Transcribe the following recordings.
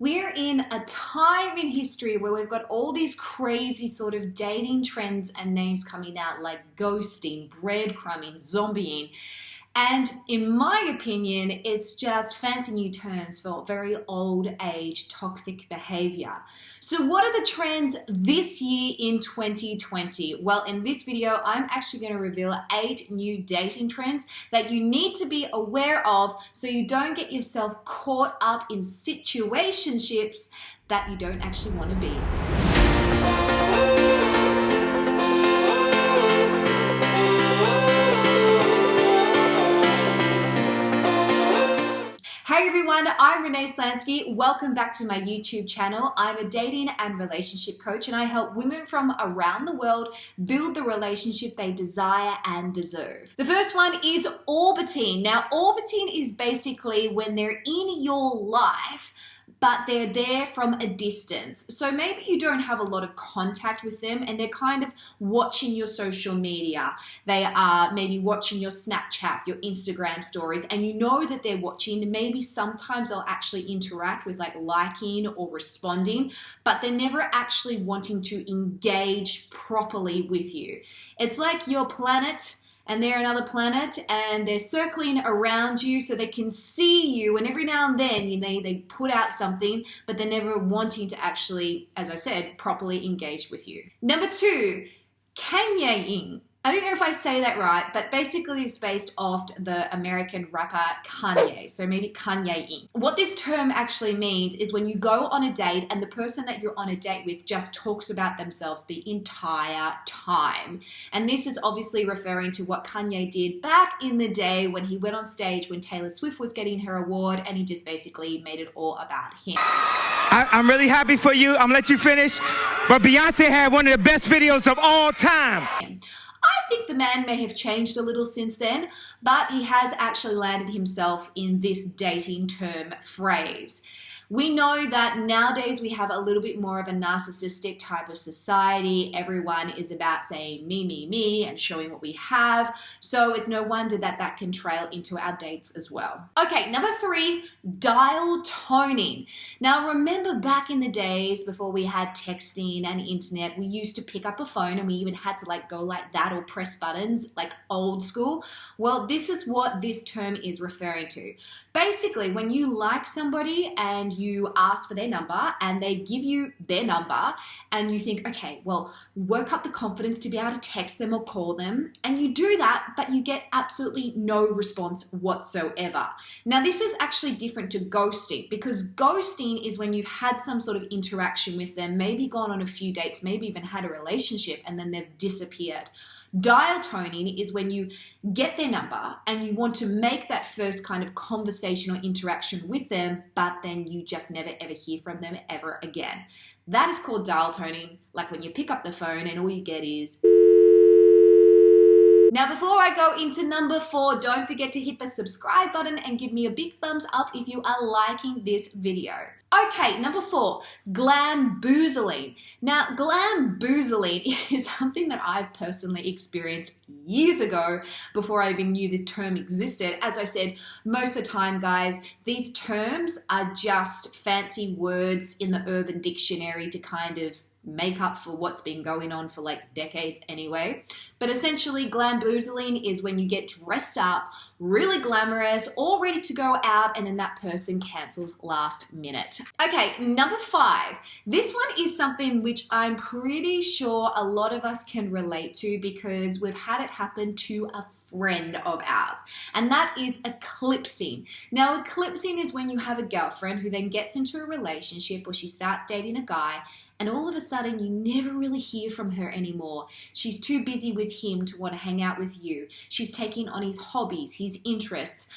We're in a time in history where we've got all these crazy sort of dating trends and names coming out like ghosting, breadcrumbing, zombieing. And in my opinion, it's just fancy new terms for very old age toxic behavior. So what are the trends this year in 2020? Well, in this video, I'm actually going to reveal 8 new dating trends that you need to be aware of so you don't get yourself caught up in situationships that you don't actually want to be. Hey everyone, I'm Renee Slansky. Welcome back to my YouTube channel. I'm a dating and relationship coach and I help women from around the world build the relationship they desire and deserve. The first one is orbiting. Now, orbiting is basically when they're in your life, but they're there from a distance. So maybe you don't have a lot of contact with them and they're kind of watching your social media. They are maybe watching your Snapchat, your Instagram stories, and you know that they're watching. Maybe sometimes they'll actually interact with like liking or responding, but they're never actually wanting to engage properly with you. It's like your planet and they're another planet and they're circling around you so they can see you, and every now and then they put out something, but they're never wanting to actually, as I said, properly engage with you. Number 2, Kanye-ing. I don't know if I say that right, but basically it's based off the American rapper Kanye, so maybe Kanye-ing. What this term actually means is when you go on a date and the person that you're on a date with just talks about themselves the entire time. And this is obviously referring to what Kanye did back in the day when he went on stage when Taylor Swift was getting her award, and he just basically made it all about him. I'm really happy for you. I'm gonna let you finish, but Beyonce had one of the best videos of all time. I think the man may have changed a little since then, but he has actually landed himself in this dating term phrase. We know that nowadays we have a little bit more of a narcissistic type of society. Everyone is about saying me, me, me and showing what we have. So it's no wonder that that can trail into our dates as well. Okay, number 3, dial toning. Now remember back in the days before we had texting and internet, we used to pick up a phone and we even had to like go like that or press buttons like old school. Well, this is what this term is referring to. Basically, when you like somebody and you ask for their number and they give you their number and you think, okay, well, work up the confidence to be able to text them or call them, and you do that, but you get absolutely no response whatsoever. Now, this is actually different to ghosting, because ghosting is when you've had some sort of interaction with them, maybe gone on a few dates, maybe even had a relationship, and then they've disappeared. Dial toning is when you get their number and you want to make that first kind of conversation or interaction with them, but then you just never ever hear from them ever again. That is called dial toning, like when you pick up the phone and all you get is... Now, before I go into number 4, don't forget to hit the subscribe button and give me a big thumbs up if you are liking this video. Okay, number 4, glamboozling. Now, glamboozling is something that I've personally experienced years ago before I even knew this term existed. As I said, most of the time, guys, these terms are just fancy words in the Urban Dictionary to kind of make up for what's been going on for like decades anyway. But essentially, glamboozling is when you get dressed up, really glamorous, all ready to go out, and then that person cancels last minute. Okay, number 5. This one is something which I'm pretty sure a lot of us can relate to because we've had it happen to a friend of ours, and that is eclipsing. Now, eclipsing is when you have a girlfriend who then gets into a relationship or she starts dating a guy, and all of a sudden you never really hear from her anymore. She's too busy with him to want to hang out with you. She's taking on his hobbies, his interests,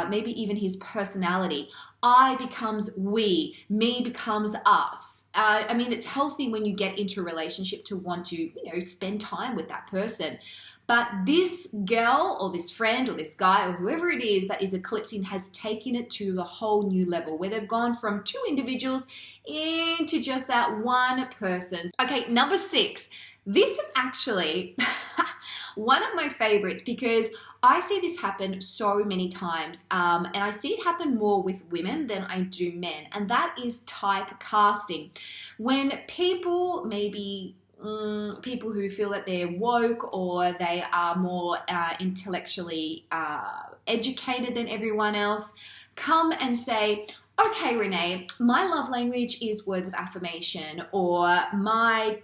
maybe even his personality. I becomes we, me becomes us. I mean, it's healthy when you get into a relationship to want to, spend time with that person. But this girl or this friend or this guy or whoever it is that is eclipsing has taken it to the whole new level where they've gone from 2 individuals into just that one person. Okay, number 6. This is actually One of my favorites, because I see this happen so many times, and I see it happen more with women than I do men, and that is typecasting. When people, maybe people who feel that they're woke or they are more intellectually educated than everyone else, come and say, okay, Renee, my love language is words of affirmation, or my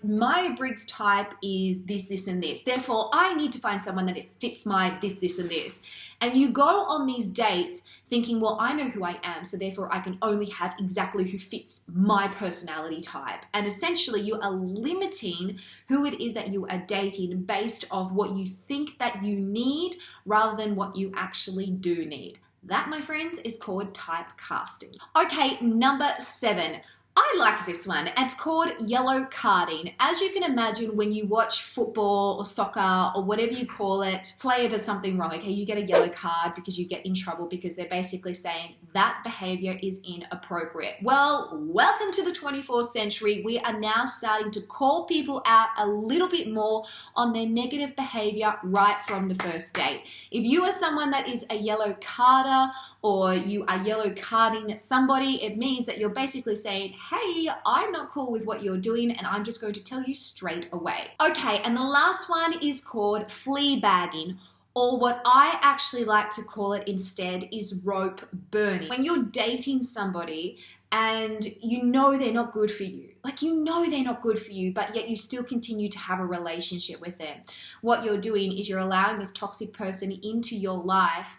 Briggs type is this, this, and this. Therefore, I need to find someone that it fits my this, this, and this. And you go on these dates thinking, well, I know who I am, so therefore I can only have exactly who fits my personality type. And essentially, you are limiting who it is that you are dating based off what you think that you need rather than what you actually do need. That, my friends, is called typecasting. Okay, number 7. I like this one. It's called yellow carding. As you can imagine, when you watch football or soccer or whatever you call it, player does something wrong, okay? You get a yellow card because you get in trouble because they're basically saying that behavior is inappropriate. Well, welcome to the 24th century. We are now starting to call people out a little bit more on their negative behavior right from the first date. If you are someone that is a yellow carder or you are yellow carding somebody, it means that you're basically saying, hey, I'm not cool with what you're doing and I'm just going to tell you straight away. Okay, and the last one is called fleabagging, or what I actually like to call it instead is rope burning. When you're dating somebody and you know they're not good for you, like you know they're not good for you, but yet you still continue to have a relationship with them. What you're doing is you're allowing this toxic person into your life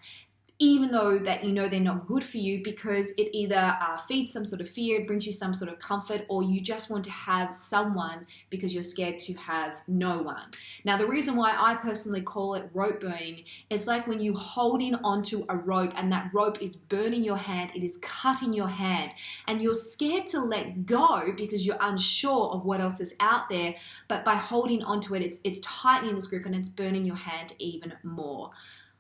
even though that you know they're not good for you, because it either feeds some sort of fear, brings you some sort of comfort, or you just want to have someone because you're scared to have no one. Now, the reason why I personally call it rope burning, it's like when you're holding onto a rope and that rope is burning your hand, it is cutting your hand, and you're scared to let go because you're unsure of what else is out there, but by holding onto it, it's tightening this grip and it's burning your hand even more.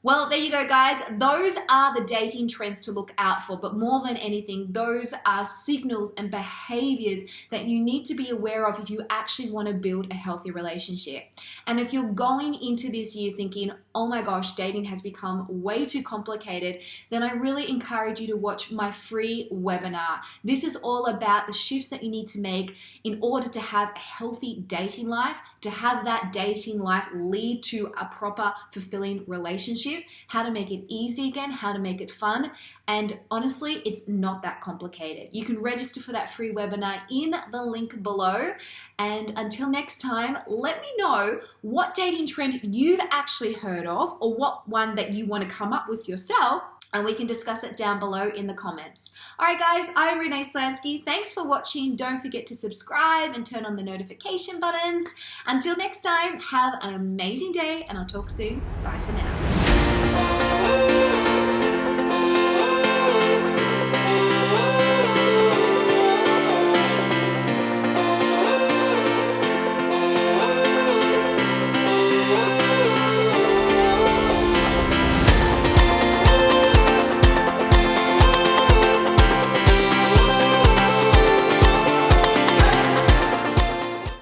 Well, there you go, guys. Those are the dating trends to look out for, but more than anything, those are signals and behaviors that you need to be aware of if you actually want to build a healthy relationship. And if you're going into this year thinking, oh my gosh, dating has become way too complicated, then I really encourage you to watch my free webinar. This is all about the shifts that you need to make in order to have a healthy dating life, to have that dating life lead to a proper, fulfilling relationship, how to make it easy again, how to make it fun. And honestly, it's not that complicated. You can register for that free webinar in the link below. And until next time, let me know what dating trend you've actually heard of, or what one that you want to come up with yourself, and we can discuss it down below in the comments. All right, guys, I'm Renee Slansky. Thanks for watching. Don't forget to subscribe and turn on the notification buttons. Until next time, have an amazing day, and I'll talk soon. Bye for now.